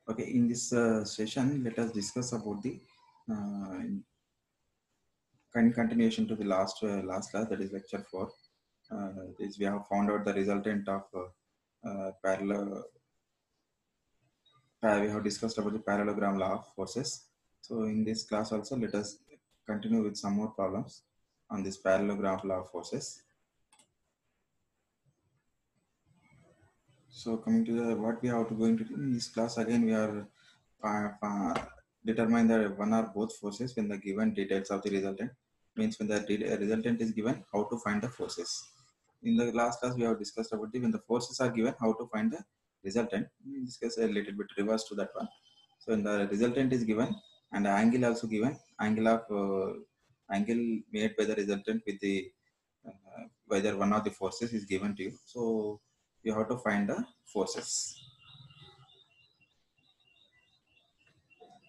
Okay, in this session, let us discuss about the uh, continuation to the last class, that is lecture 4. Is we have found out the resultant of parallel. We have discussed about the parallelogram law of forces. So in this class also, let us continue with some more problems on this parallelogram law of forces. So coming to the what we have to going to do in this class, again we are determine the one or both forces when the given details of the resultant, means when the resultant is given, how to find the forces. In the last class we have discussed about the when the forces are given, how to find the resultant. In this case a little bit reverse to that one. So when the resultant is given and the angle also given, angle made by the resultant with the whether one of the forces is given to you, so you have to find the forces.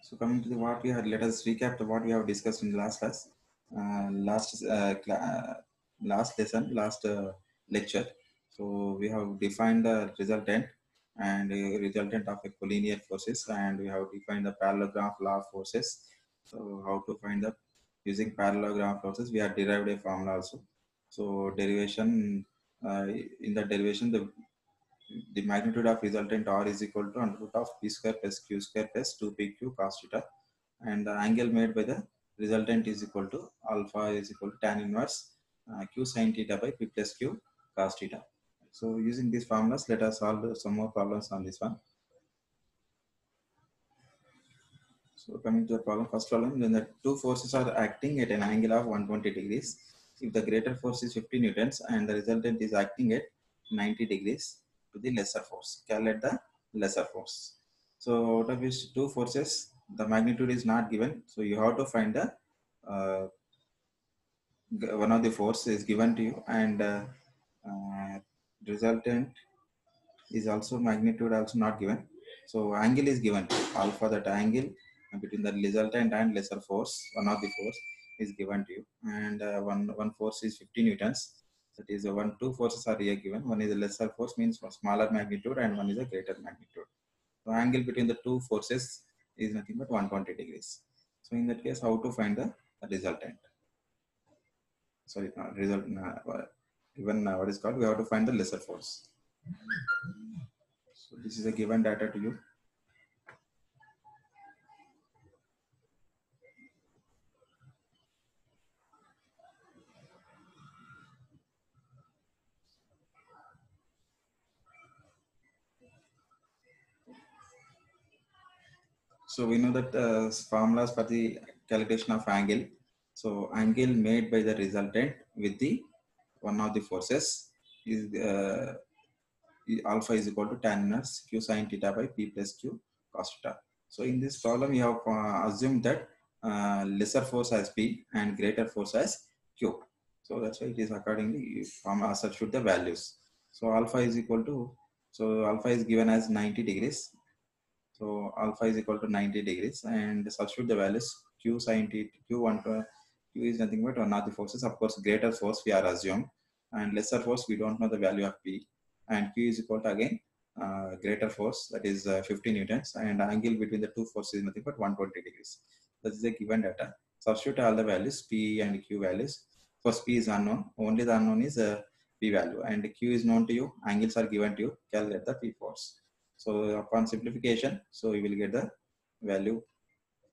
So coming to the what we had, let us recap the what we have discussed in the last class, last lesson, last lecture. So we have defined the resultant and resultant of a collinear forces, and we have defined the parallelogram law of forces. So how to find the using parallelogram forces, we have derived a formula also. So derivation, in the derivation, the magnitude of resultant R is equal to under root of P square plus Q square plus 2PQ cos theta, and the angle made by the resultant is equal to alpha is equal to tan inverse Q sin theta by P plus Q cos theta. So using these formulas, let us solve some more problems on this one. So coming to the problem, first problem, when the two forces are acting at an angle of 120 degrees, if the greater force is 50 newtons and the resultant is acting at 90 degrees to the lesser force, calculate the lesser force. So out of which two forces, the magnitude is not given, so you have to find the uh, one of the force is given to you, and resultant is also magnitude also not given. So angle is given to you. Alpha, that angle between the resultant and lesser force, one of the force is given to you, and one force is 50 newtons. That is two forces are here given. One is a lesser force, means a smaller magnitude, and one is a greater magnitude. So angle between the two forces is nothing but 120 degrees. So in that case, how to find the resultant? Sorry, result. Even what is called, we have to find the lesser force. So this is a given data to you. So we know that formulas for the calculation of angle. So angle made by the resultant with the one of the forces is alpha is equal to tan inverse Q sin theta by P plus Q cos theta. So in this problem, you have assumed that lesser force as P and greater force as Q. So that's why it is accordingly you substitute the values. So alpha is equal to, so alpha is given as 90 degrees. So alpha is equal to 90 degrees, and substitute the values. Q sin t, Q1 to Q is nothing but one of the forces. Of course, greater force we are assumed, and lesser force we don't know the value of P. And Q is equal to again greater force, that is 50 newtons, and angle between the two forces is nothing but 120 degrees. That is the given data. Substitute all the values, P and Q values. First P is unknown, only the unknown is P value, and Q is known to you, angles are given to you, calculate the P force. So upon simplification, so you will get the value.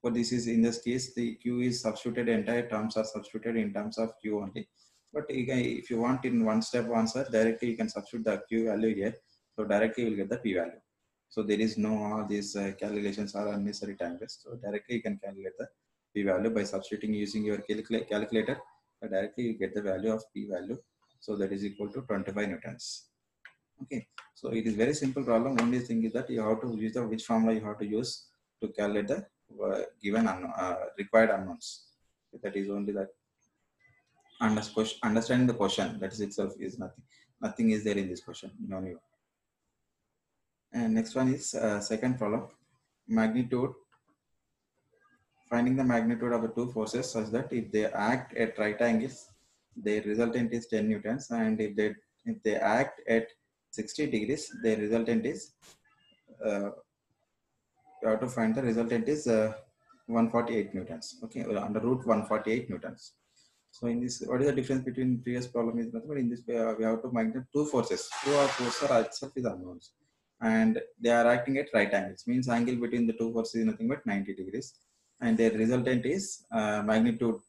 For this is in this case, the Q is substituted, entire terms are substituted in terms of Q only. But if you want in one step answer, directly you can substitute the Q value here. So directly you will get the P value. So there is no all these calculations are unnecessary time waste. So directly you can calculate the P value by substituting using your calculator. Directly you get the value of P value. So that is equal to 25 newtons. Okay, so it is very simple problem. Only thing is that you have to use the which formula you have to use to calculate the given required unknowns. That is only that understanding the question. That is itself is nothing. Nothing is there in this question. No new. And next one is second problem. Magnitude. Finding the magnitude of the two forces such that if they act at right angles, their resultant is 10 newtons, and if they act at 60 degrees, their resultant is you have to find the resultant is 148 newtons. Okay, under root 148 newtons. So in this, what is the difference between previous problem is nothing, but in this we have to find the two forces. Two or forces are itself is unknowns, and they are acting at right angles. Means angle between the two forces is nothing but 90 degrees, and their resultant is magnitude.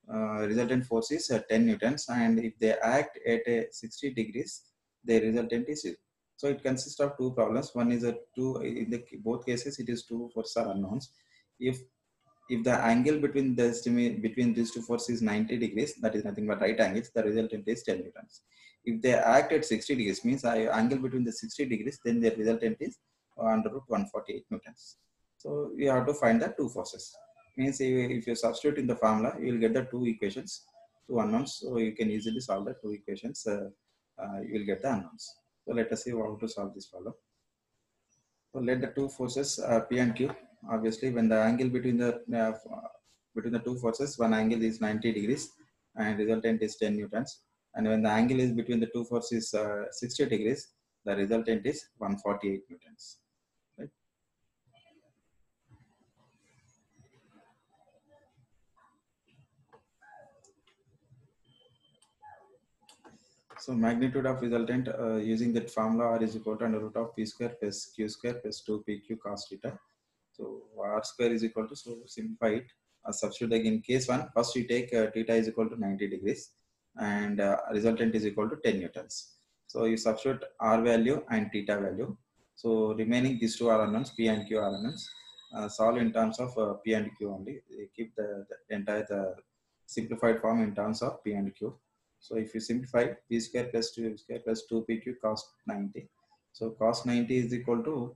Resultant force is 10 newtons, and if they act at a 60 degrees, their resultant is 0. So it consists of two problems. One is a two, in the both cases it is two forces are unknowns. If the angle between between these two forces is 90 degrees, that is nothing but right angles, the resultant is 10 newtons. If they act at 60 degrees, means angle between the 60 degrees, then their resultant is under root 148 newtons. So we have to find the two forces. Means if you substitute in the formula, you will get the two equations, two unknowns. So you can easily solve the two equations. You will get the unknowns. So let us see how to solve this problem. So let the two forces P and Q. Obviously, when the angle between the two forces, one angle is 90 degrees and resultant is 10 newtons. And when the angle is between the two forces 60 degrees, the resultant is 148 newtons. Right? So magnitude of resultant using that formula R is equal to under root of P square plus Q square plus 2PQ cos theta. So R square is equal to, so simplify it. Substitute again case one. First you take theta is equal to 90 degrees and resultant is equal to 10 newtons. So you substitute R value and theta value. So remaining these two are unknowns, P and Q are unknowns. Solve in terms of P and Q only. Keep the entire simplified form in terms of P and Q. So if you simplify P square plus 2 square plus 2PQ cos 90. So cos 90 is equal to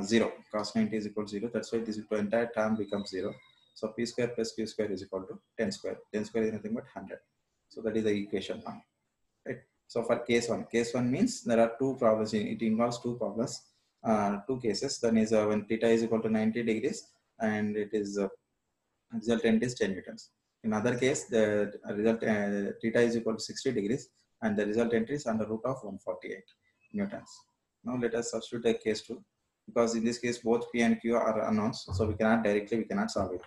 0. Cos 90 is equal to 0. That's why this entire term becomes 0. So P square plus Q square is equal to 10 square. 10 square is nothing but 100. So that is the equation 1. Right. So for case 1 means there are two problems. It involves two problems, two cases. One is when theta is equal to 90 degrees and it is resultant is 10 newtons. In other case, the result theta is equal to 60 degrees and the resultant is under root of 148 newtons. Now let us substitute the case 2, because in this case both P and Q are unknowns, so we cannot solve it.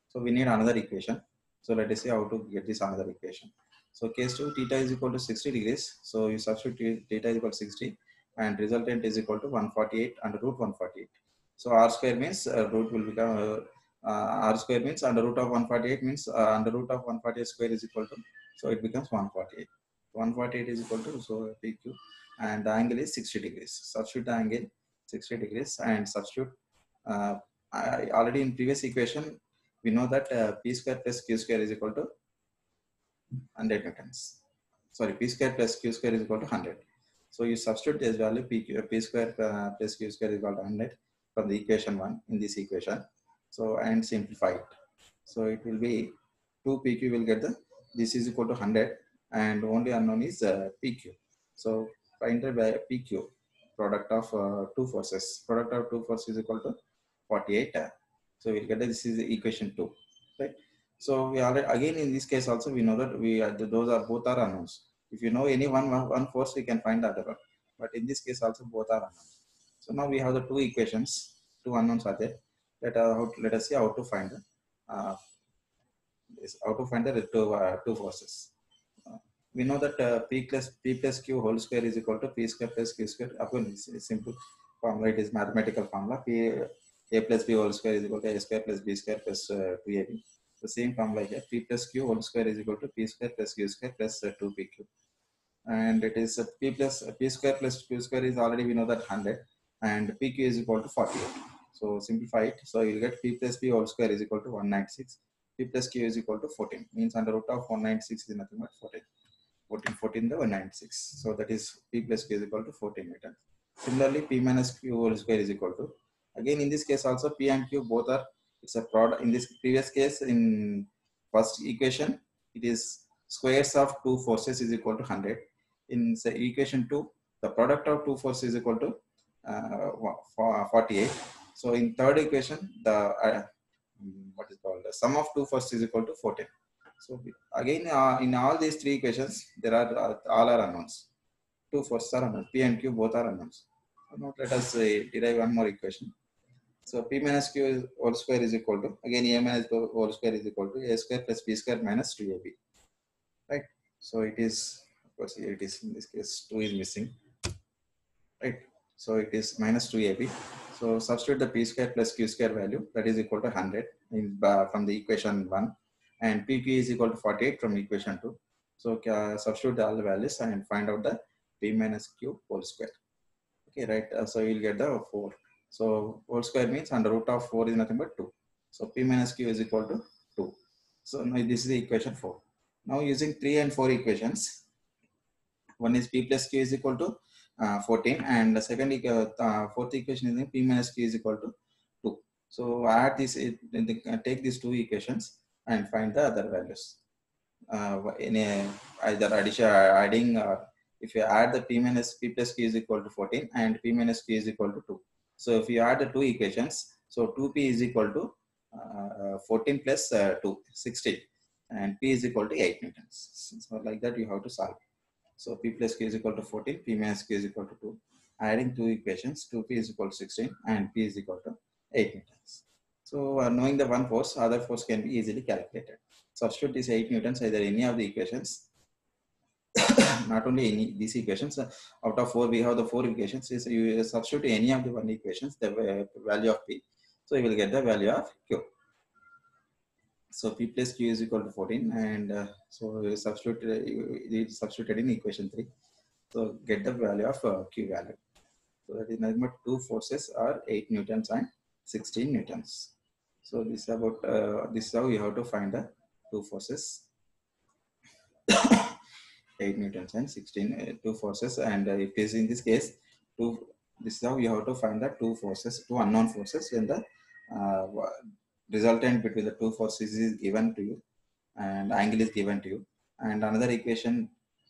So we need another equation. So let us see how to get this another equation. So case 2, theta is equal to 60 degrees. So you substitute theta is equal to 60 and resultant is equal to 148 under root 148. So R square means root will become R square means under root of 148 means under root of 148 square is equal to, so it becomes 148. 148 is equal to, so PQ, and the angle is 60 degrees. Substitute the angle 60 degrees and substitute. Already in previous equation, we know that P square plus Q square is equal to 100 newtons. Sorry, P square plus Q square is equal to 100. So you substitute this value P square plus Q square is equal to 100 from the equation 1 in this equation. So and simplify it. So it will be 2PQ will get the, this is equal to 100 and only unknown is PQ. So find the PQ, product of two forces. Product of two forces is equal to 48. So we'll get that this is equation 2. Right. So we already, again in this case also we know that those are both are unknowns. If you know any one force, we can find the other one. But in this case also both are unknowns. So now we have the two equations, two unknowns are there. Let us see how to find the two forces. We know that P plus Q whole square is equal to P square plus Q square. Again, it's a simple formula. It is mathematical formula. A plus B whole square is equal to A square plus B square plus 2AB. The same formula here. P plus Q whole square is equal to P square plus Q square plus 2PQ. And it is P square plus Q square is already we know that 100 and PQ is equal to 48. So simplify it. So you'll get P plus P whole square is equal to 196. P plus Q is equal to 14. Means under root of 196 is nothing but 14. 14 the 196. So that is P plus Q is equal to 14 meters. Similarly, P minus Q whole square is equal to, again in this case also P and Q both are, it's a product. In this previous case, in first equation, it is squares of two forces is equal to 100. In say, equation 2, the product of two forces is equal to 48. So in third equation, the what is called the sum of two forces is equal to 14. So again, in all these three equations, there are all are unknowns. Two forces are unknowns. P and Q both are unknowns. So now let us derive one more equation. So P minus Q is whole square is equal to, again, A minus whole square is equal to A square plus B square minus 2AB, right? So it is, of course, here it is, in this case, 2 is missing, right? So it is minus 2AB. So substitute the P square plus Q square value, that is equal to 100 from the equation 1, and PQ is equal to 48 from equation 2. So substitute all the values and find out the P minus Q whole square. Okay, right? So you'll get the 4. So whole square means under root of 4 is nothing but 2. So P minus Q is equal to 2. So now this is the equation 4. Now using 3 and 4 equations, one is P plus Q is equal to 14, and the second fourth equation is P minus Q is equal to 2. So add this, take these two equations and find the other values. In a, either addition, adding, or if you add the P minus P plus Q is equal to 14 and P minus Q is equal to 2. So if you add the two equations, so 2P is equal to 14 plus 2, 16, and P is equal to 8 newtons. So like that you have to solve. So P plus Q is equal to 14, P minus Q is equal to 2. Adding two equations, 2P is equal to 16 and P is equal to 8 newtons. So knowing the one force, other force can be easily calculated. Substitute this 8 newtons either any of the equations, not only any these equations. Out of 4, we have the 4 equations. Is you substitute any of the one equations, the value of P. So you will get the value of Q. So P plus Q is equal to 14, and so you substituted in equation 3. So get the value of Q value. So that is nothing but two forces are 8 newtons and 16 newtons. So this is about this is how you have to find the two forces, 8 newtons and 16 two forces, and if it is in this case two, this is how you have to find the two forces, two unknown forces, when the uh, resultant between the two forces is given to you and angle is given to you. And another equation,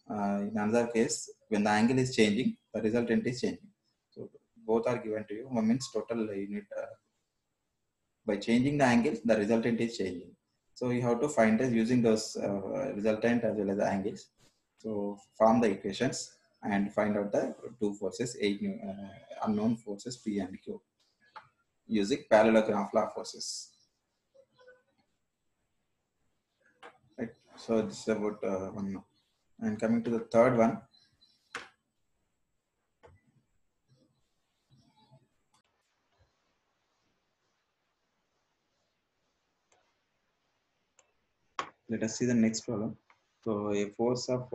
in another case, when the angle is changing, the resultant is changing. So both are given to you. One means total unit. By changing the angle, the resultant is changing. So you have to find this using those resultant as well as the angles. So form the equations and find out the two forces, eight unknown forces P and Q using parallelogram law forces. Right. So this is about one. And coming to the third one, let us see the next problem. So a force of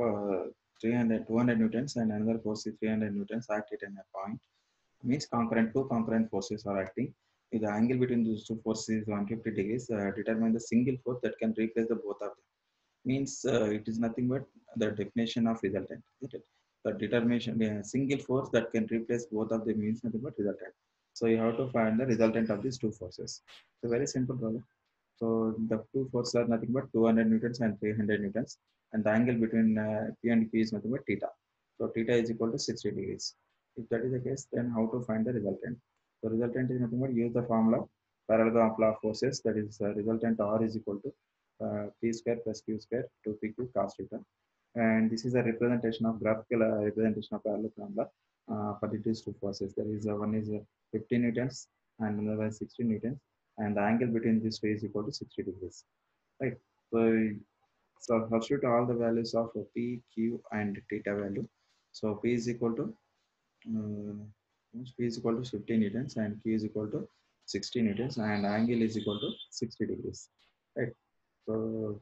200 newtons and another force is 300 newtons act at a point. Means two concurrent forces are acting. If the angle between those two forces is 150 degrees, determine the single force that can replace the both of them. Means it is nothing but the definition of resultant. The determination, single force that can replace both of them means nothing but resultant. So you have to find the resultant of these two forces. It's a very simple problem. So the two forces are nothing but 200 newtons and 300 newtons, and the angle between P and Q is nothing but theta. So theta is equal to 60 degrees. If that is the case, then how to find the resultant? The resultant is nothing but use the formula parallelogram law of forces. That is resultant R is equal to P square plus Q square 2PQ cos theta. And this is a representation of graphical representation of parallelogram law for these two forces. There is one is 50 newtons and another is 60 newtons, and the angle between these two is equal to 60 degrees, right? So substitute all the values of P, Q, and theta value. So P is equal to P is equal to 50 newtons and Q is equal to 60 newtons, and angle is equal to 60 degrees, right? So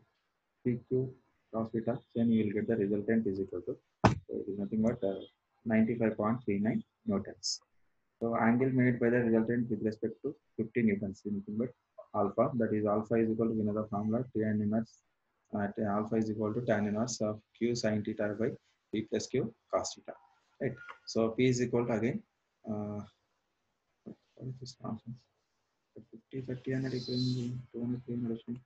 PQ cos theta, then you will get the resultant is equal to, so it is nothing but 95.39 newtons. So angle made by the resultant with respect to 50 newtons is nothing but alpha. That is alpha is equal to another formula tan inverse. Alpha is equal to tan inverse of Q sin theta by P plus Q cos theta. Right. So P is equal to again. What is this nonsense? 50, 30, and 200, 300.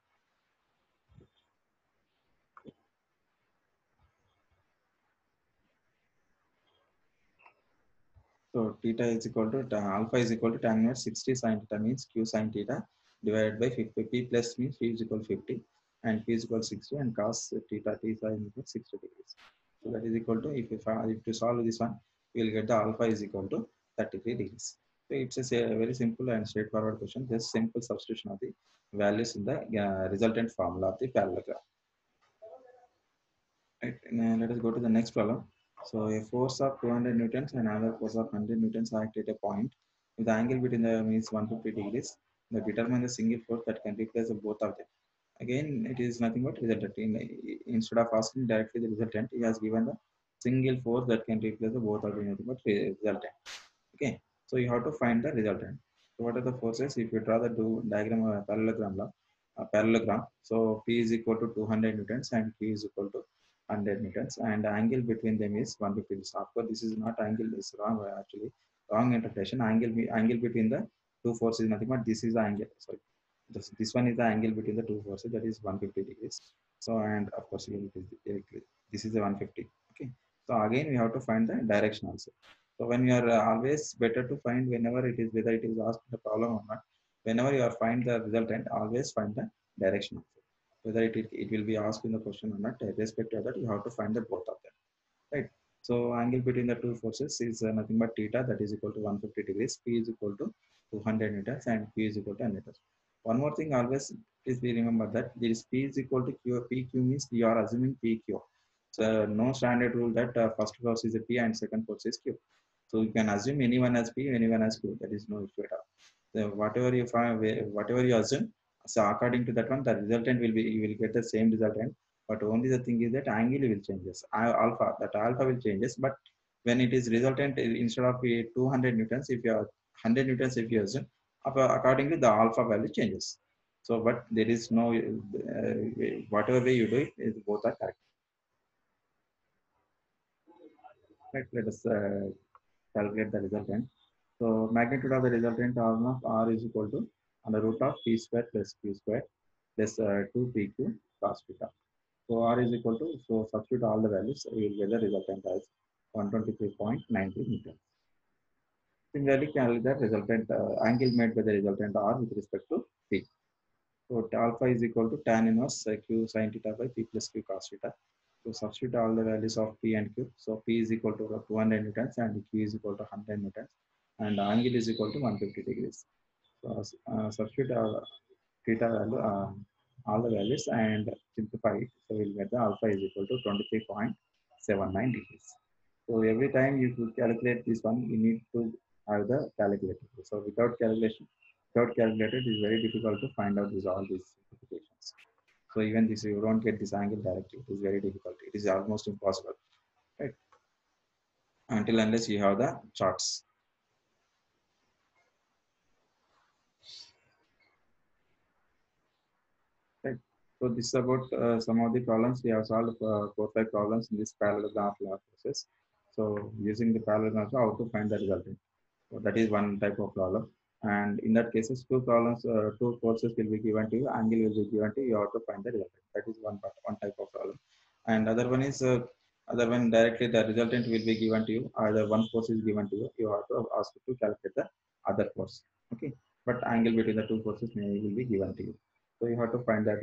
So theta is equal to alpha is equal to tan inverse 60 sin theta means Q sin theta divided by 50. P plus means P is equal to 50 and Q is equal to 60, and cos theta is equal to 60 degrees. So that is equal to, if you solve this one, you will get the alpha is equal to 33 degrees. So it's a very simple and straightforward question. Just simple substitution of the values in the resultant formula of the parallelogram. Right. Let us go to the next problem. So a force of 200 newtons and another force of 100 newtons act at a point. If the angle between them is 150 degrees, then determine the single force that can replace both of them. Again, it is nothing but resultant. Instead of asking directly the resultant, he has given the single force that can replace both of them. Nothing but resultant. Okay, so you have to find the resultant. So what are the forces? If you draw the diagram of a parallelogram, so P is equal to 200 newtons and Q is equal to 100 newtons, and the angle between them is 150 degrees. Of course, this is not angle, is wrong, actually wrong interpretation. Angle between the two forces is nothing but this is the angle. Sorry, this one is the angle between the two forces, that is 150 degrees. So, and of course, this is the 150. Okay, so again we have to find the direction also. So when you are always better to find whenever it is, whether it is asked the problem or not, whenever you are find the resultant, always find the direction also. Whether it will be asked in the question or not, irrespective of that, you have to find the both of them, right? So angle between the two forces is nothing but theta, that is equal to 150 degrees. P is equal to 200 meters and Q is equal to 100 meters. One more thing, always please be remember that there is P is equal to Q. PQ means you are assuming PQ. So no standard rule that first force is a P and second force is Q. So you can assume anyone as P, anyone as Q. That is no issue at all. So whatever you find, whatever you assume, so according to that one, the resultant will be, you will get the same resultant. But only the thing is that angle will changes. Alpha, that alpha will changes. But when it is resultant, instead of 200 newtons, if you are 100 newtons, if you assume, accordingly the alpha value changes. So, but there is no whatever way you do it, both are correct. Right? Let us calculate the resultant. So magnitude of the resultant arm of R is equal to under root of P square plus Q square plus 2PQ cos theta. So R is equal to, so substitute all the values, you will get the resultant as 123.90 meters. Similarly, calculate the resultant angle made by the resultant R with respect to P. So alpha is equal to tan inverse Q sin theta by P plus Q cos theta. So substitute all the values of P and Q. So P is equal to 200 newtons and Q is equal to 100 newtons and angle is equal to 150 degrees. So substitute theta value, all the values and simplify it. So we'll get the alpha is equal to 23.79 degrees. So every time you calculate this one, you need to have the calculator. So without calculation, without calculator, it is very difficult to find out all these simplifications. So even this, you don't get this angle directly. It is very difficult. It is almost impossible, right? Until unless you have the charts. Right. So this is about some of the problems. We have solved 4-5 problems in this parallelogram law process. So using the parallelogram, how to find the resultant. So that is one type of problem. And in that cases, two problems, two forces will be given to you, angle will be given to you. You have to find the resultant. That is one part, one type of problem. And other one is other one directly the resultant will be given to you. Either one force is given to you. You have to ask to calculate the other force. Okay, but angle between the two forces will be given to you. So you have to find that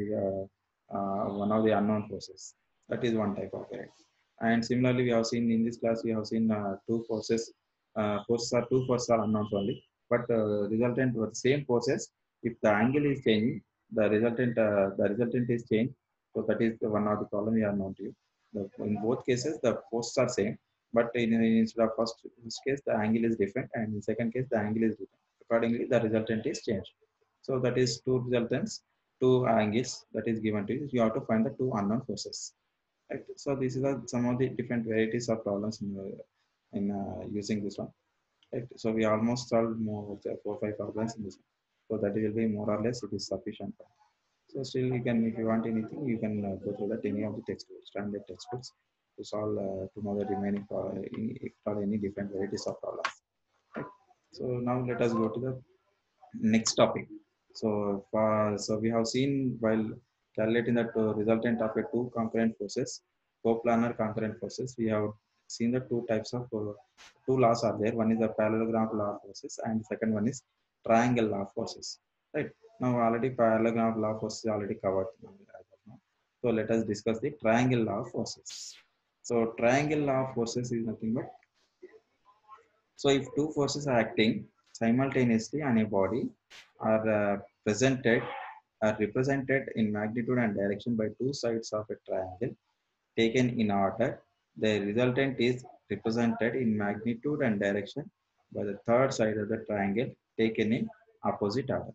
one of the unknown forces. That is one type of error. And similarly, we have seen in this class, we have seen two forces. Two forces are unknowns only, but resultant with same forces. If the angle is changing, the resultant is changed. So that is the one of the problem we are known to you. In both cases, the forces are same, but instead of first case, the angle is different, and in second case, the angle is different. Accordingly, the resultant is changed. So that is two resultants, two angles that is given to you. You have to find the two unknown forces. Right? So this is some of the different varieties of problems in using this one. Right? So we almost solved more 4-5 problems in this one. So that will be more or less it is sufficient. So still you can, if you want anything, you can go through that any of the textbooks, standard textbooks to solve tomorrow remaining for any different varieties of problems. Right? So now let us go to the next topic. So we have seen while calculating the resultant of a two concurrent forces, coplanar concurrent forces, we have seen the two types of two laws are there. One is the parallelogram law of forces, and second one is triangle law of forces. Right now, already parallelogram law of forces already covered. So let us discuss the triangle law of forces. So triangle law of forces is nothing but, so if two forces are acting simultaneously on a body are represented in magnitude and direction by two sides of a triangle taken in order. The resultant is represented in magnitude and direction by the third side of the triangle taken in opposite order.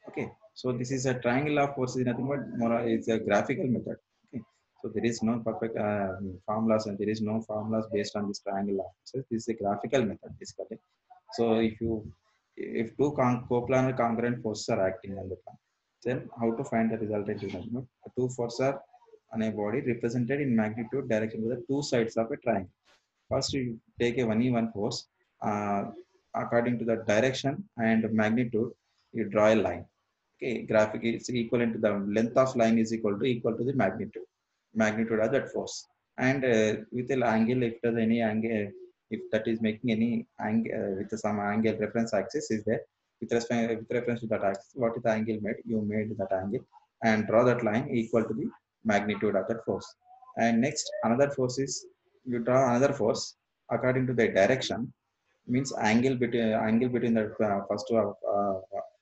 Okay, so this is a triangle of forces, nothing but more, it's a graphical method. Okay, so there is no perfect formulas and there is no formulas based on this triangle of forces. This is a graphical method basically. So if two coplanar congruent forces are acting on the plan, then how to find the resultant unit? Two forces are on a body represented in magnitude direction with the two sides of a triangle. First, you take a 1e1 force according to the direction and magnitude. You draw a line. Okay, graphic is equivalent to the length of line is equal to the magnitude of that force. And with the angle, if there's any angle, if that is making any angle with some angle reference axis is there with reference to that axis, what is the angle made? You made that angle and draw that line equal to the magnitude of that force. And next, another force is you draw another force according to the direction means angle between the first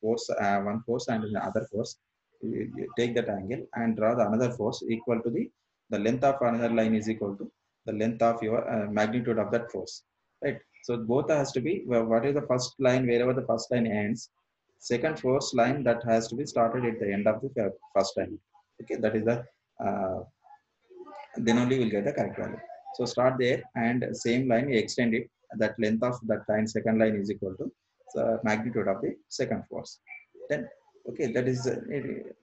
force one force and the other force. You take that angle and draw the another force equal to the length of another line is equal to the length of your magnitude of that force, right? So both has to be what is the first line, wherever the first line ends, second force line that has to be started at the end of the first line. Okay, that is the uh, then only we'll get the correct value. So start there and same line we extend it. That length of that line, second line is equal to the magnitude of the second force. Then okay, that is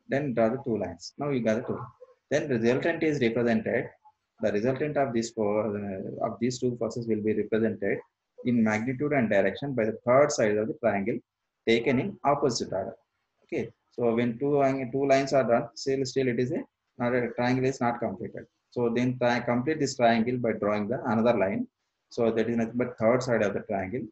then draw the two lines. Now you got the two. Then resultant is represented. The resultant of of these two forces will be represented in magnitude and direction by the third side of the triangle taken in opposite order. Okay, so when two lines are done, still it is a not a triangle is not completed. So then complete this triangle by drawing the another line. So that is nothing but third side of the triangle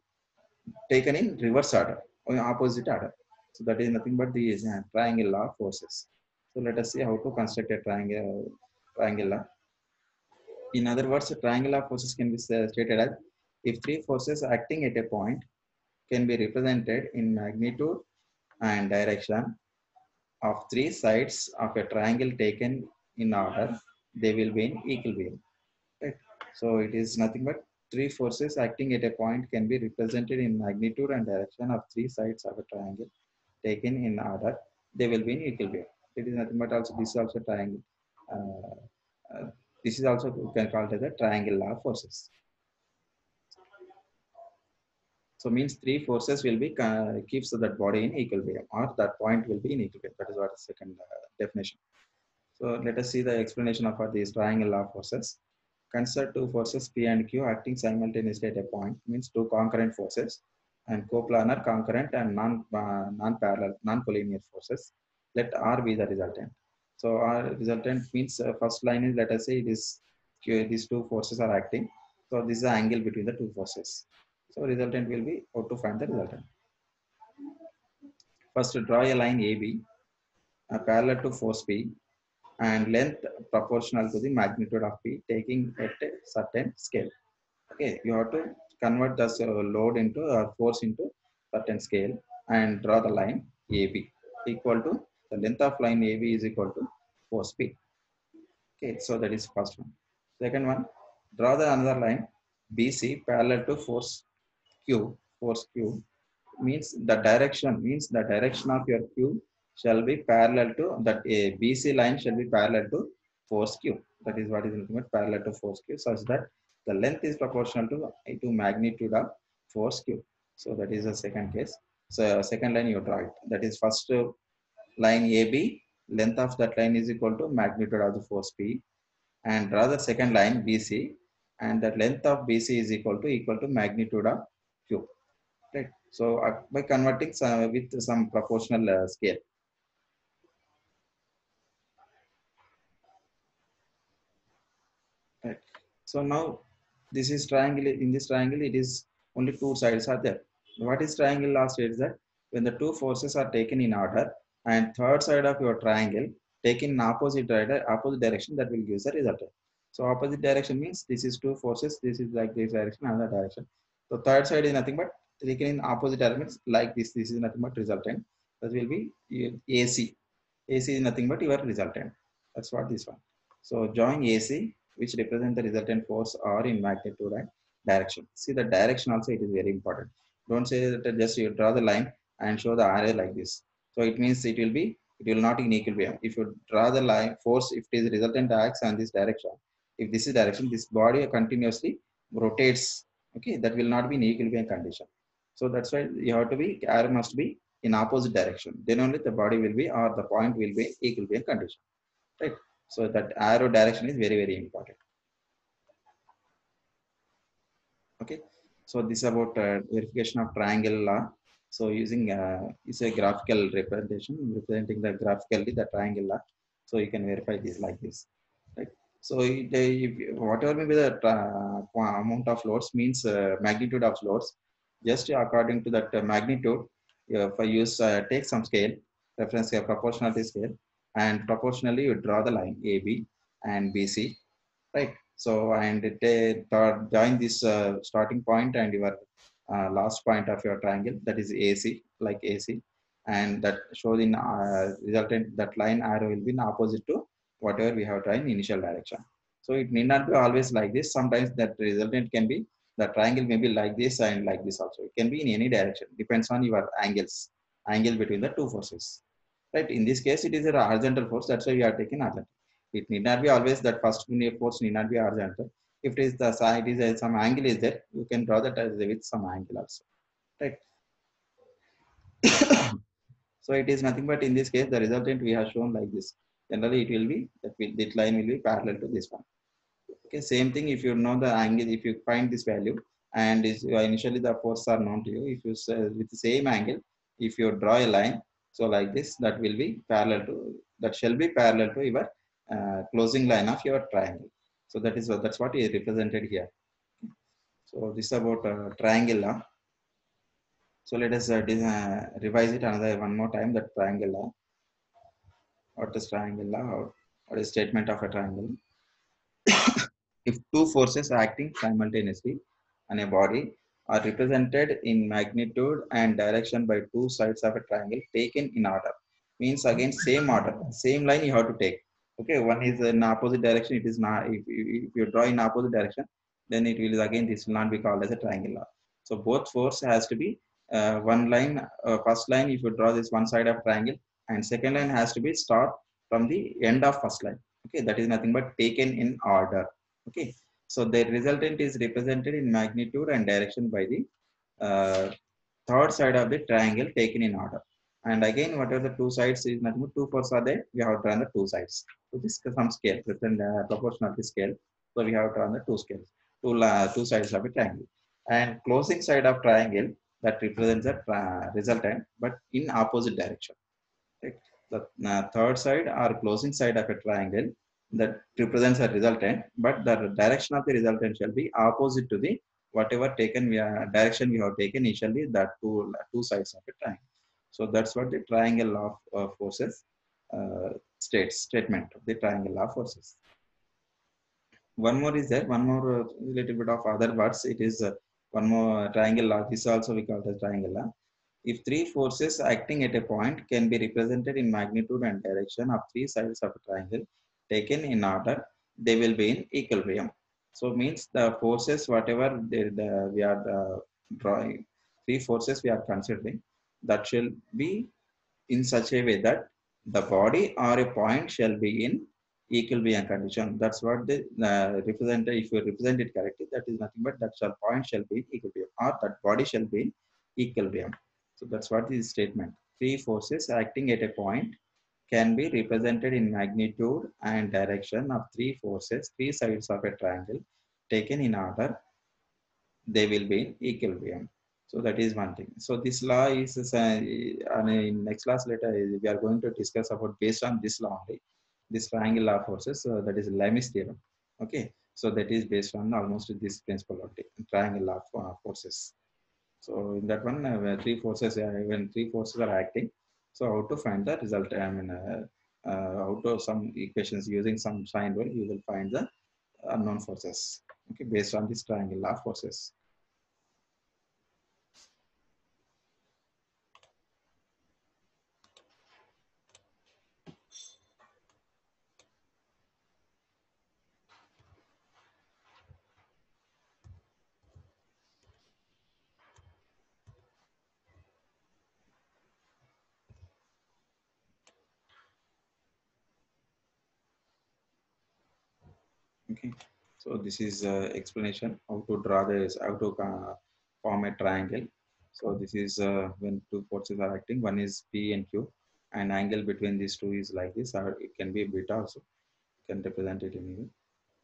taken in reverse order or opposite order. So that is nothing but the triangle law forces. So let us see how to construct a triangle law. In other words, a triangle law forces can be stated as if three forces acting at a point can be represented in magnitude and direction of three sides of a triangle taken in order, they will be in equilibrium. Right? So it is nothing but three forces acting at a point can be represented in magnitude and direction of three sides of a triangle taken in order. They will be in equilibrium. It is nothing but also this is also triangle. This is also we can call it as a triangle law of forces. So means three forces will be keeps that body in equilibrium or that point will be in equilibrium. That is what the second definition. So let us see the explanation of these triangle law forces. Consider two forces P and Q acting simultaneously at a point, means two concurrent forces, and coplanar, concurrent, and non-parallel, non-collinear forces. Let R be the resultant. So R resultant means first line is, let us say it is Q, these two forces are acting. So this is the angle between the two forces. So resultant will be how to find the resultant. First, draw a line AB parallel to force P and length proportional to the magnitude of P, taking at a certain scale. Okay, you have to convert the load into force into certain scale and draw the line AB equal to the length of line AB is equal to force P. Okay, so that is first one. Second one, draw the another line BC parallel to force Q. Force Q means the direction of your Q shall be parallel to that a BC line shall be parallel to force Q. That is what is ultimate parallel to force Q, such that the length is proportional to magnitude of force Q. So that is the second case. So second line you draw it. That is first line AB, length of that line is equal to magnitude of the force P, and draw the second line BC, and the length of BC is equal to magnitude of Q. Right. So by converting with some proportional scale. Right. So now this is triangle. In this triangle, it is only two sides are there. What is triangle law states that when the two forces are taken in order and third side of your triangle taken in opposite direction, that will give the result. So opposite direction means this is two forces. This is like this direction, another direction. So third side is nothing but taken in opposite elements like this. This is nothing but resultant. That will be AC. AC is nothing but your resultant. That's what this one. So join AC, which represent the resultant force or in magnitude and direction. See the direction also it is very important. Don't say that just you draw the line and show the arrow like this. So it means it will not in equilibrium. If you draw the line force, if it is resultant acts on this direction, if this is direction, this body continuously rotates. Okay, that will not be in equilibrium condition. So that's why you have to be arrow must be in opposite direction. Then only the body will be or the point will be equilibrium condition. Right. So that arrow direction is very, very important. Okay. So this is about verification of triangle law. So using is a graphical representation representing the graphically the triangle law. So you can verify this like this. Right. So whatever may be the amount of loads means magnitude of loads, just according to that magnitude, if I use take some scale, reference proportionality scale, and proportionally you draw the line AB and BC, right? So and join this starting point and your last point of your triangle, that is AC, like AC, and that shows in resultant that line arrow will be in opposite to whatever we have tried in initial direction. So it need not be always like this. Sometimes that resultant can be the triangle may be like this and like this also. It can be in any direction. Depends on your angle between the two forces. Right. In this case, it is a horizontal force. That's why we are taking horizontal. It need not be always that first force need not be horizontal. If it is the side is some angle is there, you can draw that as with some angle also. Right. So it is nothing but in this case the resultant we have shown like this. Generally, it will be that line will be parallel to this one. Okay, same thing if you know the angle, if you find this value and is initially the force are known to you, if you say with the same angle, if you draw a line, so like this, that will be parallel to, that shall be parallel to your closing line of your triangle. So that is what, that's what is represented here. So this is about triangle law. So let us revise it another one more time, that triangle law. What is triangle law? What is statement of a triangle? If two forces acting simultaneously on a body are represented in magnitude and direction by two sides of a triangle taken in order, means again same order, same line you have to take. Okay, one is in opposite direction. It is not, if you draw in opposite direction, then it will again this will not be called as a triangle law. So both force has to be one line. First line, if you draw this one side of triangle, and second line has to be start from the end of first line. Okay, that is nothing but taken in order. Okay, so the resultant is represented in magnitude and direction by the uh, third side of the triangle taken in order. And again, whatever the two sides is nothing but two forces are there, we have drawn the two sides. So this is some scale, present proportionality scale. So we have drawn the two scales, two sides of a triangle. And closing side of triangle that represents the resultant, but in opposite direction. Right? The third side or closing side of a triangle that represents a resultant, but the direction of the resultant shall be opposite to the whatever taken we are, direction we have taken initially, that two sides of a triangle. So that's what the triangle of forces statement of the triangle of forces. One more is there, one more little bit of other words. It is one more triangle law. This also we call it as triangle law. If three forces acting at a point can be represented in magnitude and direction of three sides of a triangle taken in order, they will be in equilibrium. So means the forces, whatever we are drawing, three forces we are considering, that shall be in such a way that the body or a point shall be in equilibrium condition. That's what the represent. If you represent it correctly, that is nothing but that shall point shall be in equilibrium, or that body shall be in equilibrium. So that's what is statement. Three forces acting at a point can be represented in magnitude and direction of three forces, three sides of a triangle taken in order, they will be in equilibrium. So that is one thing. So this law is in next class later we are going to discuss about based on this law only, this triangle law forces. That is Lami's theorem. Okay, so that is based on almost this principle of the triangle law forces. So in that one, three forces, when three forces are acting, so how to find the result? I mean, how to some equations using some sign rule, you will find the unknown forces. Okay, based on this triangle law forces. Okay, so this is explanation how to draw this, how to form a triangle. So this is when two forces are acting. One is P and Q, and angle between these two is like this, or it can be beta also. You can represent it anyway.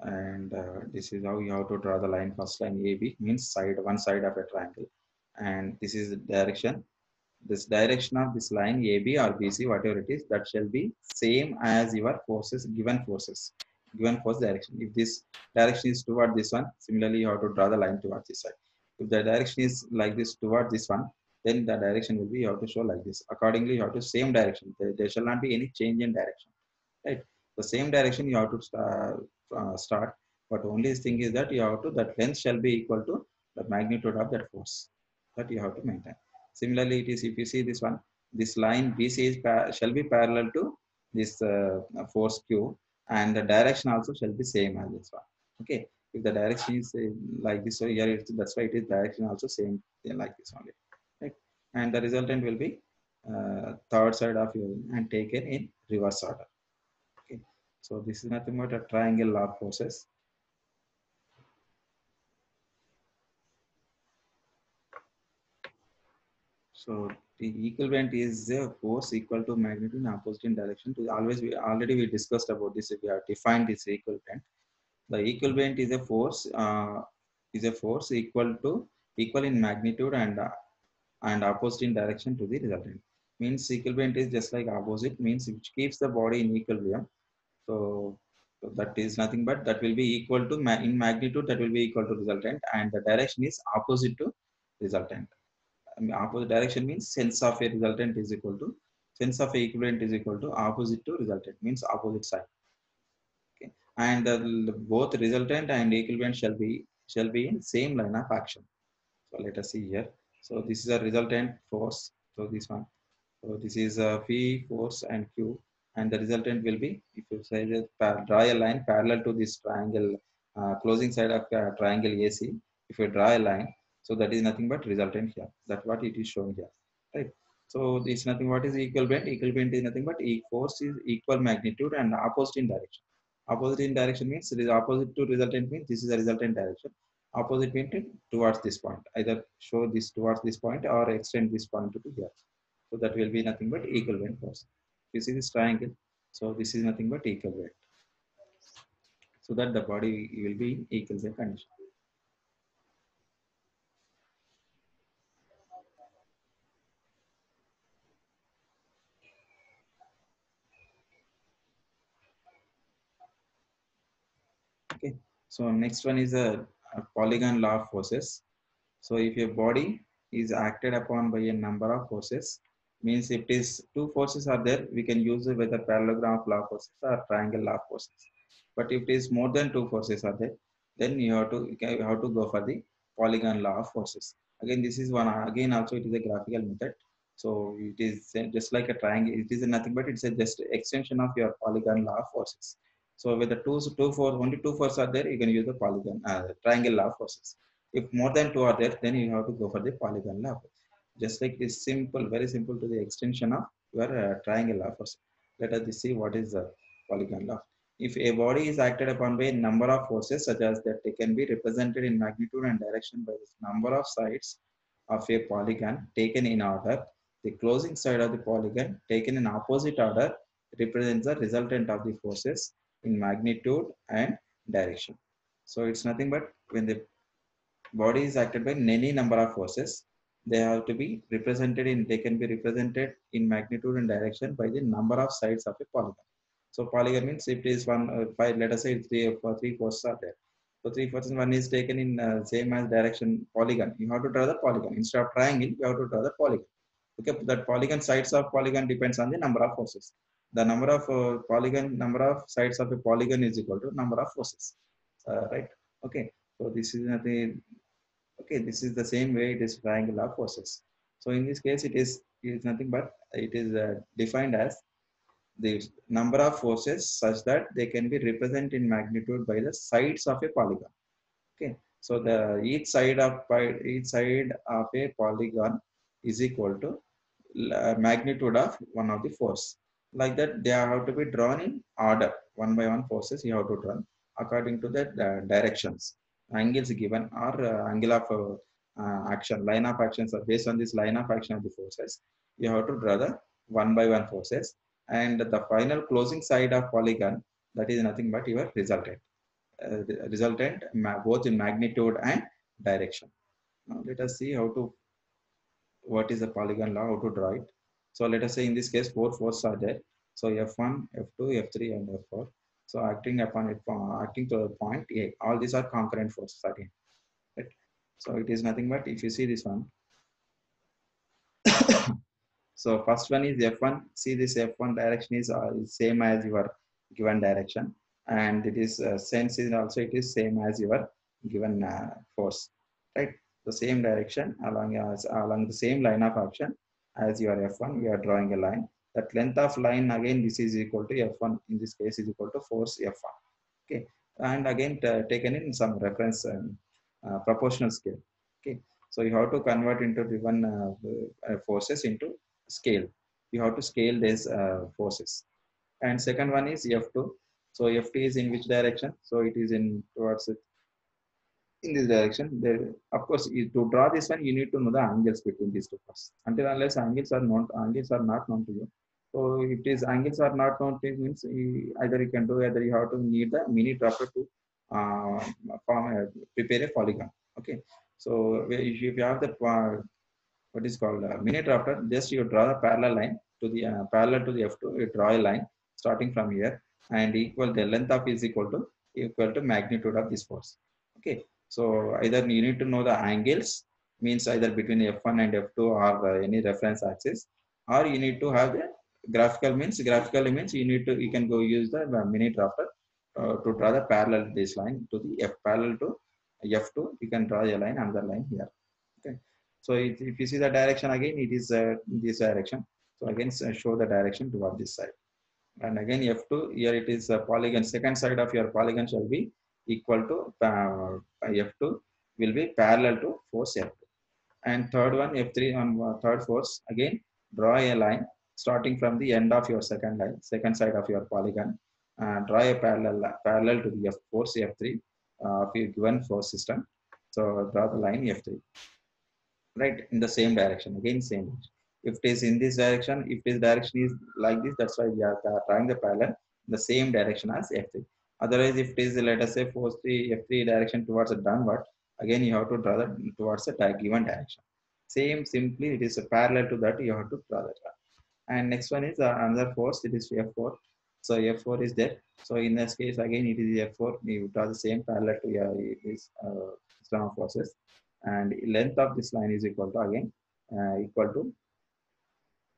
And this is how you have to draw the line. First line AB means side, one side of a triangle, and this is the direction. This direction of this line AB or BC, whatever it is, that shall be same as your forces, given force direction. If this direction is toward this one, similarly you have to draw the line towards this side. If the direction is like this toward this one, then the direction will be you have to show like this. Accordingly, you have to same direction. There shall not be any change in direction, right? The same direction you have to start, but only thing is that you have to, that length shall be equal to the magnitude of that force that you have to maintain. Similarly, it is, if you see this one, this line BC is shall be parallel to this force Q, and the direction also shall be same as this one. Okay, if the direction is like this, so here that's why it is direction also same like this only, right? And the resultant will be third side of your and taken in reverse order. Okay, so this is nothing but a triangle law of forces. So the equivalent is a force equal to magnitude in opposite in direction. To always, we already we discussed about this. We have defined this equivalent. The equivalent is a force equal in magnitude and opposite in direction to the resultant. Means equivalent is just like opposite, means which keeps the body in equilibrium. So, so that is nothing but that will be equal to in magnitude, that will be equal to resultant, and the direction is opposite to resultant. I mean, opposite direction means sense of a resultant is equal to sense of a equivalent is equal to opposite to resultant, means opposite side. Okay, and both resultant and equivalent shall be in same line of action. So let us see here. So this is a resultant force. So this one. So this is P force and Q, and the resultant will be, if you say that draw a line parallel to this triangle, closing side of triangle AC. If you draw a line, so that is nothing but resultant here. That's what it is shown here, right? So this is nothing. What is equivalent? Equivalent is nothing but force is equal magnitude and opposite in direction. Opposite in direction means it is opposite to resultant, means this is a resultant direction. Opposite means towards this point. Either show this towards this point or extend this point to here. So that will be nothing but equivalent force. You see this triangle. So this is nothing but equivalent. So that the body will be in equivalent condition. Okay. So next one is a polygon law of forces. So if your body is acted upon by a number of forces, means if it is two forces are there, we can use it whether parallelogram of law of forces or triangle law of forces. But if it is more than two forces are there, then you have to go for the polygon law of forces. Again, this is one. Again, also it is a graphical method. So it is just like a triangle. It is nothing but it's a just extension of your polygon law of forces. So with the two force, only two forces are there, you can use the polygon triangle law of forces. If more than two are there, then you have to go for the polygon law. Just like this simple, very simple to the extension of your triangle law force. Let us see what is the polygon law. If a body is acted upon by a number of forces, such as that they can be represented in magnitude and direction by the number of sides of a polygon taken in order, the closing side of the polygon taken in opposite order represents the resultant of the forces in magnitude and direction. So it's nothing but when the body is acted by any number of forces, they have to be represented in, they can be represented in magnitude and direction by the number of sides of a polygon. So polygon means if it is one, five, let us say three forces are there. So three forces, one is taken in same as direction polygon. You have to draw the polygon. Instead of triangle, you have to draw the polygon. Okay, that polygon sides of polygon depends on the number of forces. The number of number of sides of a polygon is equal to number of forces, right? Okay, so this is nothing. Okay, this is the same way it is triangular forces. So in this case, it is nothing but it is defined as the number of forces such that they can be represented in magnitude by the sides of a polygon. Okay, so the each side of a polygon is equal to magnitude of one of the force. Like that, they have to be drawn in order, one by one forces you have to draw. according to the directions. Angles given or angle of action, line of actions are based on this line of action of the forces. You have to draw the one by one forces, and the final closing side of polygon, that is nothing but your resultant. Resultant both in magnitude and direction. Now let us see how to what is the polygon law, how to draw it. So let us say in this case four forces are there. So F1, F2, F3, and F4. So acting upon it, acting to a point A. All these are concurrent forces again. Right? So it is nothing but if you see this one. So first one is F1. See this F1 direction is same as your given direction, and it is sense is also it is same as your given force, right? The same direction along the same line of action as your F1. We are drawing a line. That length of line again this is equal to F1. In this case is equal to force F1. Okay, and again taken in some reference proportional scale. Okay, so you have to convert into given forces into scale. You have to scale these forces. And second one is F2. So F2 is in which direction? So it is in towards it in this direction. There, of course, to draw this one, you need to know the angles between these two parts. Until unless angles are not known to you. So if these angles are not known to you, means either you can do, either you have to need the mini dropper to prepare a polygon. Okay. So if you have the what is called mini drafter, just you draw a parallel line to the parallel to the F2, you draw a line starting from here and equal the length of is equal to magnitude of this force. Okay, so either you need to know the angles, means either between F1 and F2 or any reference axis, or you need to have the graphical means you can go use the mini drafter to draw the parallel this line to the F parallel to F2. You can draw a line, another line here. Okay, so if you see the direction again, it is this direction. So again, show the direction toward this side. And again, F2, here it is a polygon. Second side of your polygon shall be equal to F2 will be parallel to force F2. And third one, F3 on third force, again, draw a line starting from the end of your second line, second side of your polygon. Draw a parallel to the force F3 of your given force system. So draw the line F3, right, in the same direction, again same direction. If it is in this direction, if this direction is like this, that's why we are drawing the parallel in the same direction as F3. Otherwise, if it is, let us say, force 3 F3 direction towards a downward, again you have to draw that towards a given direction. Same, simply it is a parallel to that, you have to draw that one. And next one is another force, it is F4. So F4 is there. So in this case, again it is F4. You draw the same parallel to this system of forces, and length of this line is equal to again equal to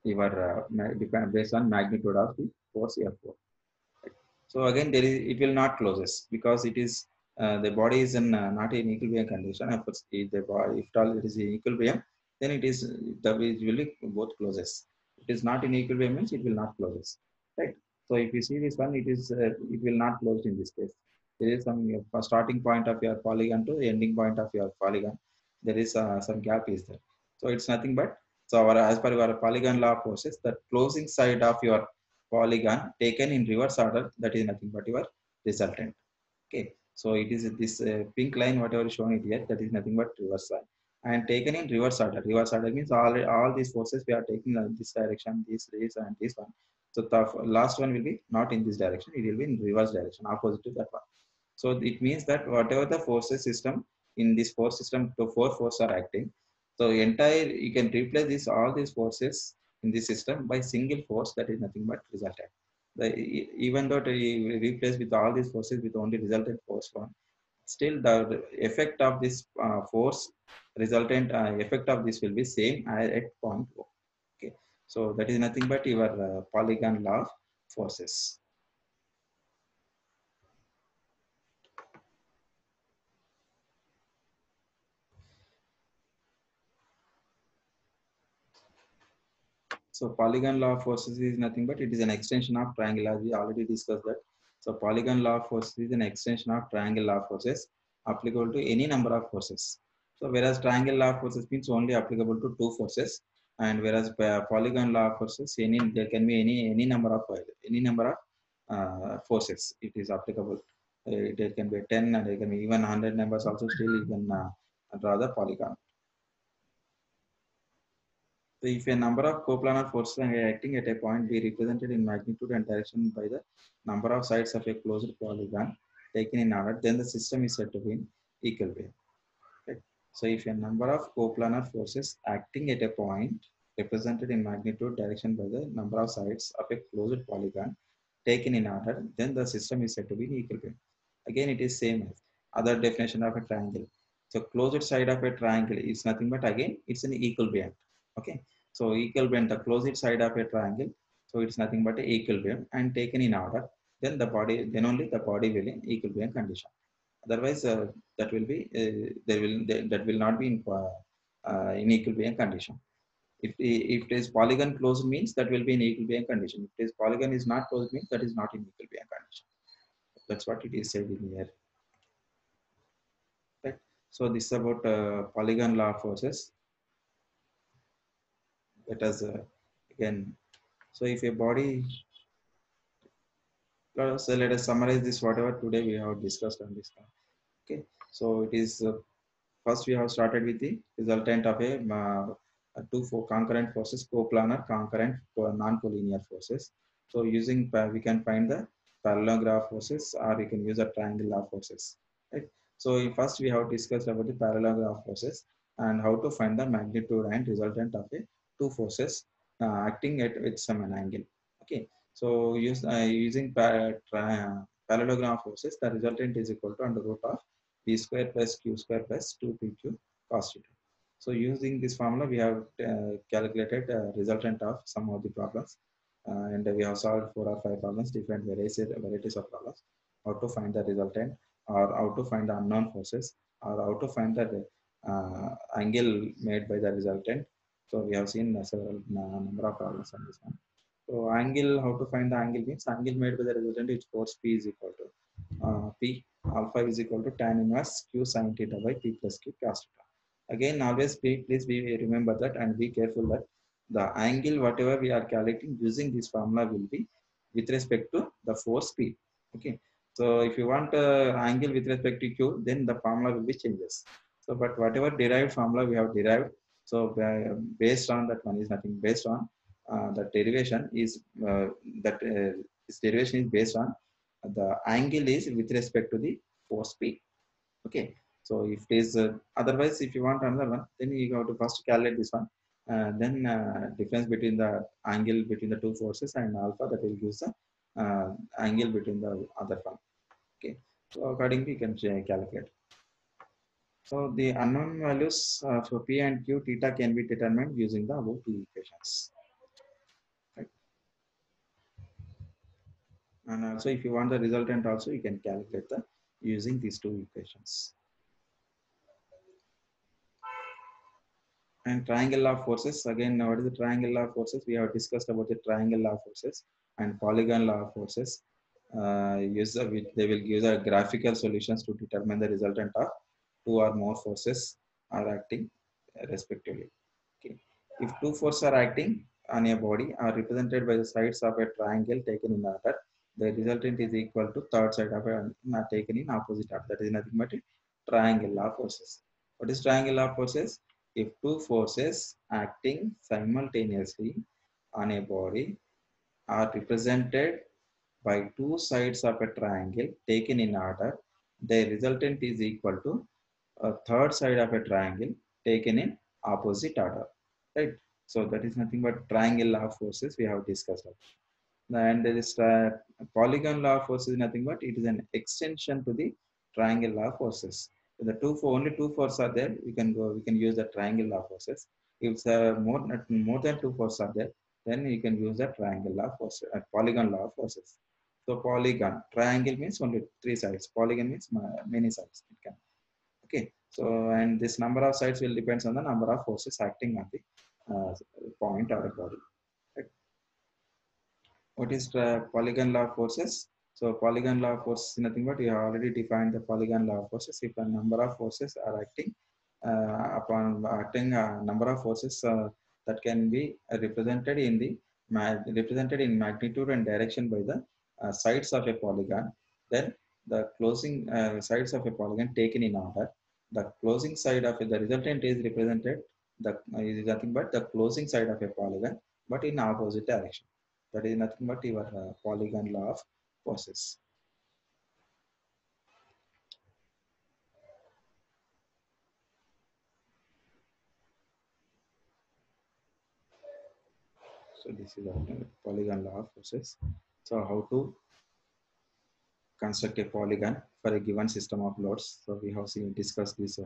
your based on magnitude of the force F4. So again, there is it will not closes because it is the body is in not in equilibrium condition. Of course, if the body, if all it is in equilibrium, then it is the usually both closes. It is not in equilibrium means it will not closes, right? So if you see this one, it will not close in this case. There is some starting point of your polygon to the ending point of your polygon. There is some gap is there. So it's nothing but, so our, as per our polygon law forces, the closing side of your polygon taken in reverse order, that is nothing but your resultant. Okay, so it is this pink line whatever is shown it here, that is nothing but reverse line, and taken in reverse order. Reverse order means all these forces we are taking in this direction, this and this one. So the last one will be not in this direction, it will be in reverse direction, opposite to that one. So it means that whatever the forces system, in this force system, the four forces are acting. So entire you can replace this all these forces in this system by single force, that is nothing but resultant. Even though we replace with all these forces with only resultant force one, still the effect of this force resultant effect of this will be same at point O. Okay, so that is nothing but your polygon law of forces. So polygon law of forces is nothing but it is an extension of triangle, as we already discussed that. So polygon law of forces is an extension of triangle law of forces applicable to any number of forces. So whereas triangle law of forces means only applicable to two forces, and whereas polygon law of forces, there can be any number of forces it is applicable. It can be 10 and it can be even 100 numbers also, still you can draw the polygon. So if a number of coplanar forces are acting at a point be represented in magnitude and direction by the number of sides of a closed polygon taken in order, then the system is said to be in equilibrium. Right? So if a number of coplanar forces acting at a point represented in magnitude direction by the number of sides of a closed polygon taken in order, then the system is said to be in equilibrium. Again, it is same as other definition of a triangle. So closed side of a triangle is nothing but again it's an equilibrium. Okay, so equilibrium, the closed side of a triangle, so it's nothing but a equilibrium and taken in order, then the body, then only the body will in equilibrium condition. Otherwise, that will be that will not be in equilibrium condition. If it is polygon closed means that will be in equilibrium condition. If it is polygon is not closed means that is not in equilibrium condition. That's what it is said in here. Right. So this is about polygon law of forces. Let us again. So if a body, so let us summarize this whatever today we have discussed on this. Okay. So it is first we have started with the resultant of a two concurrent forces, coplanar, concurrent, non-collinear forces. So using we can find the parallelogram forces, or we can use a triangular forces. Right. So first we have discussed about the parallelogram forces and how to find the magnitude and resultant of a two forces acting at with some an angle. Okay. So using parallelogram forces, the resultant is equal to under root of p square plus q square plus 2pq cos theta. So using this formula, we have calculated resultant of some of the problems, and we have solved 4 or 5 problems, different varieties of problems. How to find the resultant, or how to find the unknown forces, or how to find the angle made by the resultant. So we have seen several number of problems on this one. So angle, how to find the angle means angle made by the resultant is force P is equal to P alpha is equal to tan inverse Q sin theta by P plus Q cos theta. Again, always please be remember that and be careful that the angle whatever we are calculating using this formula will be with respect to the force P. Okay. So if you want angle with respect to Q, then the formula will be changes. So but whatever derived formula we have derived, so based on that one is nothing, based on the derivation is this derivation is based on the angle is with respect to the force P. Okay. So if it is otherwise, if you want another one, then you have to first calculate this one. Then difference between the angle between the two forces and alpha, that will give the angle between the other one. Okay. So accordingly, you can calculate. So the unknown values for P and Q theta can be determined using the above two equations. Right. And also if you want the resultant also, you can calculate the using these two equations. And triangle law of forces, again, what is the triangle law of forces? We have discussed about the triangle law of forces and polygon law of forces. They will give the graphical solutions to determine the resultant of two or more forces are acting respectively. Okay. If two forces are acting on a body are represented by the sides of a triangle taken in order, the resultant is equal to third side of a taken in opposite order. That is nothing but a triangle law of forces. What is triangle law of forces? If two forces acting simultaneously on a body are represented by two sides of a triangle taken in order, the resultant is equal to a third side of a triangle taken in opposite order. Right? So that is nothing but triangle law of forces we have discussed. And there is polygon law of forces is nothing but it is an extension to the triangle law of forces. If the only two forces are there, we can use the triangle law of forces. If more than two forces are there, then you can use the triangle law of forces, polygon law of forces. So polygon, triangle means only three sides. Polygon means many sides. It can. Okay. So and this number of sides will depends on the number of forces acting on the point or a body. Right? What is polygon law of forces? So polygon law of forces is nothing but you have already defined the polygon law of forces. If a number of forces are acting upon acting number of forces that can be represented in the represented in magnitude and direction by the sides of a polygon, then the closing sides of a polygon taken in order. The closing side of the resultant is represented the is nothing but the closing side of a polygon, but in opposite direction. That is nothing but your polygon law of forces. So this is a polygon law of forces. So how to construct a polygon for a given system of loads. So we have seen discussed this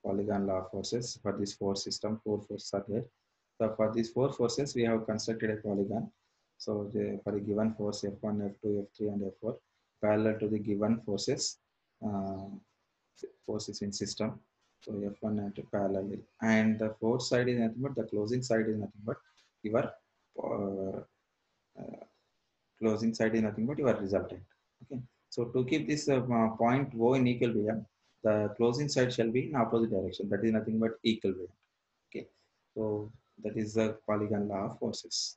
polygon law of forces for this force system. Four forces are there. So for these four forces, we have constructed a polygon. So for a given force F1, F2, F3, and F4, parallel to the given forces, uh, forces in system. So F1 and parallel, and the force side is nothing but the closing side is nothing but your uh, closing side is nothing but your resultant. Okay. So to keep this point O in equilibrium, the closing side shall be in opposite direction. That is nothing but equilibrium. Okay. So that is the polygon law of forces.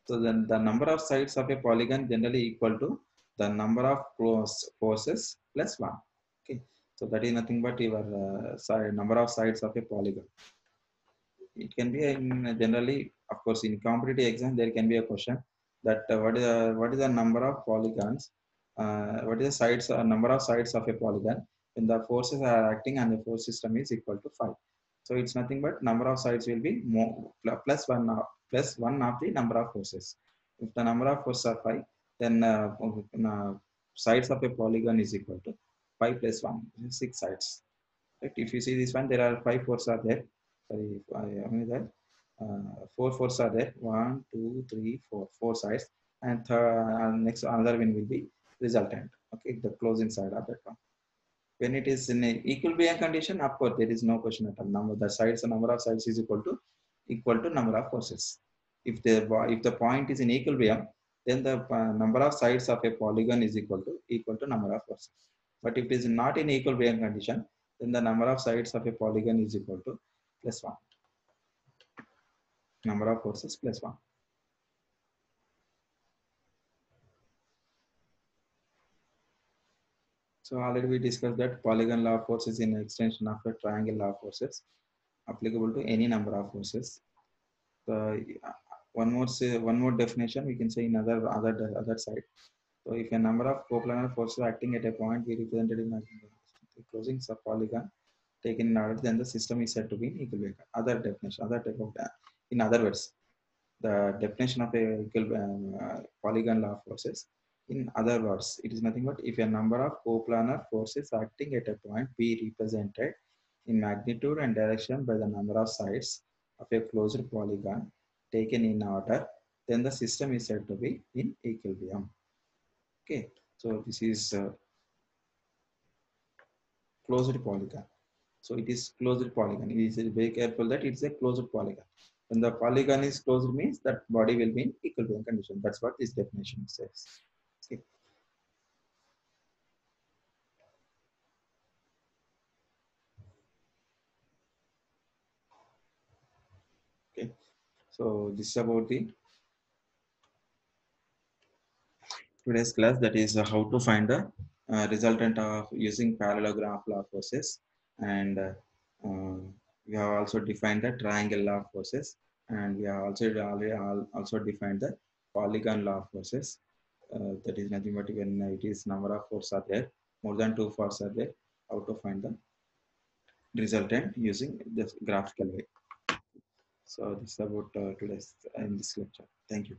So then the number of sides of a polygon generally equal to the number of close forces plus one. Okay. So that is nothing but your side, number of sides of a polygon. It can be in generally, of course, in competitive exam there can be a question that what is the number of polygons, what is the sides number of sides of a polygon when the forces are acting and the force system is equal to 5. So it's nothing but number of sides will be more plus one plus one of the number of forces. If the number of forces are 5, then sides of a polygon is equal to 5 plus 1, 6 sides. Right? If you see this one, there are 5 forces are there. Sorry, how many there? 4 forces are there. 1, 2, 3, 4. 4 sides. And next another one will be resultant. Okay, the closing side of that one. When it is in a equilibrium condition, of course, there is no question at all. Number the sides, the number of sides is equal to number of forces. If the point is in equilibrium, then the number of sides of a polygon is equal to number of forces. But if it is not in equilibrium condition, then the number of sides of a polygon is equal to plus one. Number of forces plus one. So already we discussed that polygon law of forces is an extension of a triangle law of forces applicable to any number of forces. So one more definition we can say in other side. So if a number of coplanar forces acting at a point be represented in the closing sub polygon taken in order, then the system is said to be in equilibrium. Other definition, other type of in other words, the definition of a polygon law of forces. In other words, it is nothing but if a number of coplanar forces acting at a point be represented in magnitude and direction by the number of sides of a closed polygon taken in order, then the system is said to be in equilibrium. Okay, so this is closed polygon. So it is closed polygon. It is very careful that it's a closed polygon. When the polygon is closed means that body will be in equilibrium condition. That's what this definition says. Okay. Okay. So this is about the today's class, that is how to find the resultant of using parallelogram of law forces, and we have also defined the triangle law forces, and we have also defined the polygon law forces. That is nothing but when it is number of forces are there, more than 2 forces are there, how to find the resultant using this graphical way. So this is about today's in this lecture. Thank you.